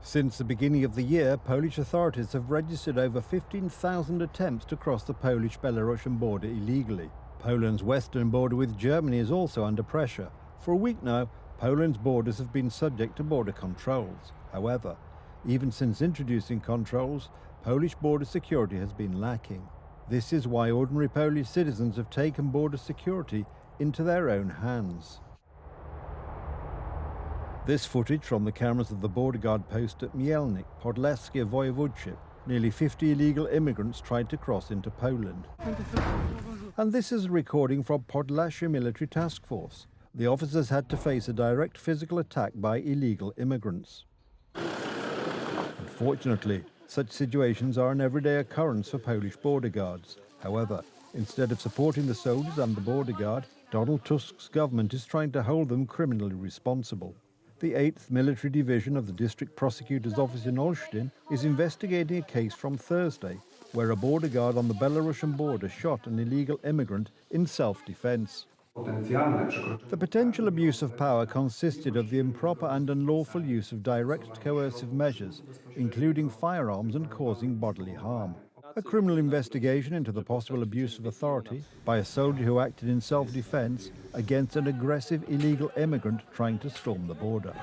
Since the beginning of the year, Polish authorities have registered over 15,000 attempts to cross the Polish-Belarusian border illegally. Poland's western border with Germany is also under pressure. For a week now, Poland's borders have been subject to border controls. However, even since introducing controls, Polish border security has been lacking. This is why ordinary Polish citizens have taken border security into their own hands. This footage from the cameras of the border guard post at Mielnik, Podlaskie Voivodeship. Nearly 50 illegal immigrants tried to cross into Poland. And this is a recording from Podlasie Military Task Force. The officers had to face a direct physical attack by illegal immigrants. Unfortunately, such situations are an everyday occurrence for Polish border guards. However, instead of supporting the soldiers and the border guard, Donald Tusk's government is trying to hold them criminally responsible. The 8th Military Division of the District Prosecutor's Office in Olsztyn is investigating a case from Thursday where a border guard on the Belarusian border shot an illegal immigrant in self-defense. The potential abuse of power consisted of the improper and unlawful use of direct coercive measures, including firearms and causing bodily harm. A criminal investigation into the possible abuse of authority by a soldier who acted in self-defense against an aggressive illegal immigrant trying to storm the border.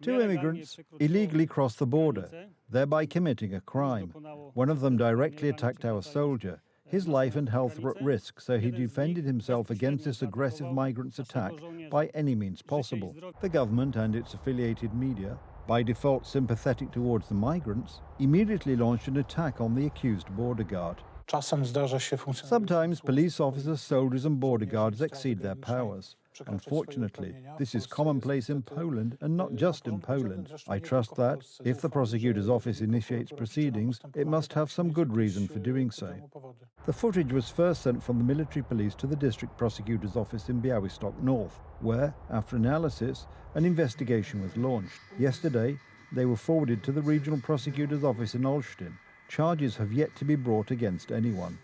2 immigrants illegally crossed the border, thereby committing a crime. One of them directly attacked our soldier. His life and health were at risk, so he defended himself against this aggressive migrant's attack by any means possible. The government and its affiliated media, by default sympathetic towards the migrants, immediately launched an attack on the accused border guard. Sometimes police officers, soldiers and border guards exceed their powers. Unfortunately, this is commonplace in Poland and not just in Poland. I trust that, if the prosecutor's office initiates proceedings, it must have some good reason for doing so. The footage was first sent from the military police to the district prosecutor's office in Białystok North, where, after analysis, an investigation was launched. Yesterday, they were forwarded to the regional prosecutor's office in Olsztyn. Charges have yet to be brought against anyone.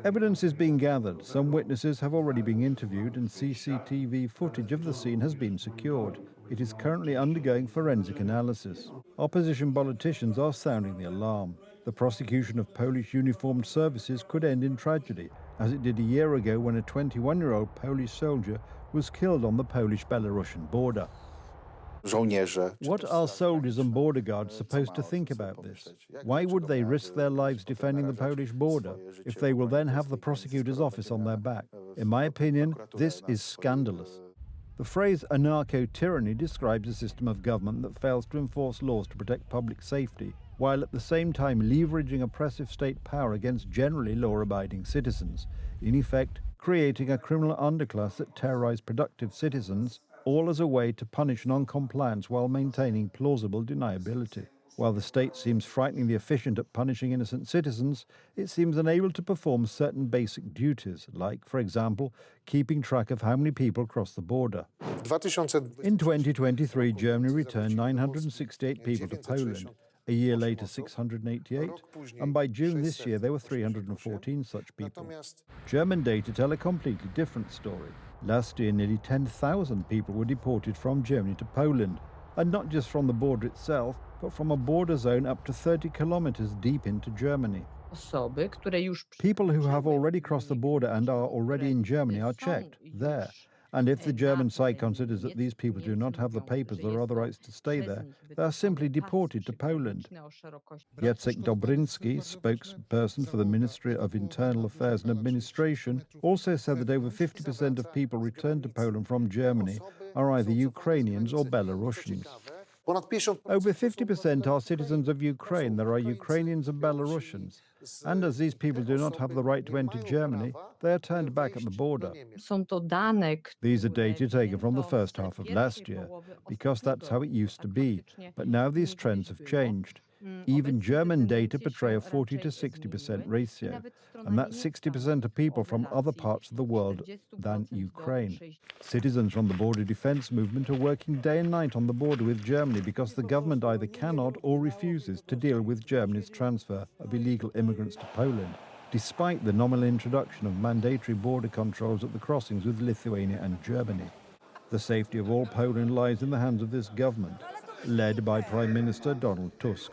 Evidence is being gathered. Some witnesses have already been interviewed and CCTV footage of the scene has been secured. It is currently undergoing forensic analysis. Opposition politicians are sounding the alarm. The prosecution of Polish uniformed services could end in tragedy, as it did a year ago when a 21-year-old Polish soldier was killed on the Polish-Belarusian border. What are soldiers and border guards supposed to think about this? Why would they risk their lives defending the Polish border if they will then have the prosecutor's office on their back? In my opinion, this is scandalous. The phrase anarcho-tyranny describes a system of government that fails to enforce laws to protect public safety, while at the same time leveraging oppressive state power against generally law-abiding citizens, in effect creating a criminal underclass that terrorizes productive citizens, all as a way to punish non-compliance while maintaining plausible deniability. While the state seems frighteningly efficient at punishing innocent citizens, it seems unable to perform certain basic duties, like, for example, keeping track of how many people cross the border. In 2023, Germany returned 968 people to Poland. A year later, 688, and by June this year, there were 314 such people. German data tell a completely different story. Last year, nearly 10,000 people were deported from Germany to Poland, and not just from the border itself, but from a border zone up to 30 kilometers deep into Germany. People who have already crossed the border and are already in Germany are checked there. And if the German side considers that these people do not have the papers or other rights to stay there, they are simply deported to Poland. Jacek Dobrynski, spokesperson for the Ministry of Internal Affairs and Administration, also said that over 50% of people returned to Poland from Germany are either Ukrainians or Belarusians. Over 50% are citizens of Ukraine. There are Ukrainians and Belarusians. And as these people do not have the right to enter Germany, they are turned back at the border. These are data taken from the first half of last year, because that's how it used to be. But now these trends have changed. Even German data portray a 40 to 60% ratio, and that's 60% of people from other parts of the world than Ukraine. Citizens from the border defense movement are working day and night on the border with Germany because the government either cannot or refuses to deal with Germany's transfer of illegal immigrants to Poland, despite the nominal introduction of mandatory border controls at the crossings with Lithuania and Germany. The safety of all Poland lies in the hands of this government, led by Prime Minister Donald Tusk.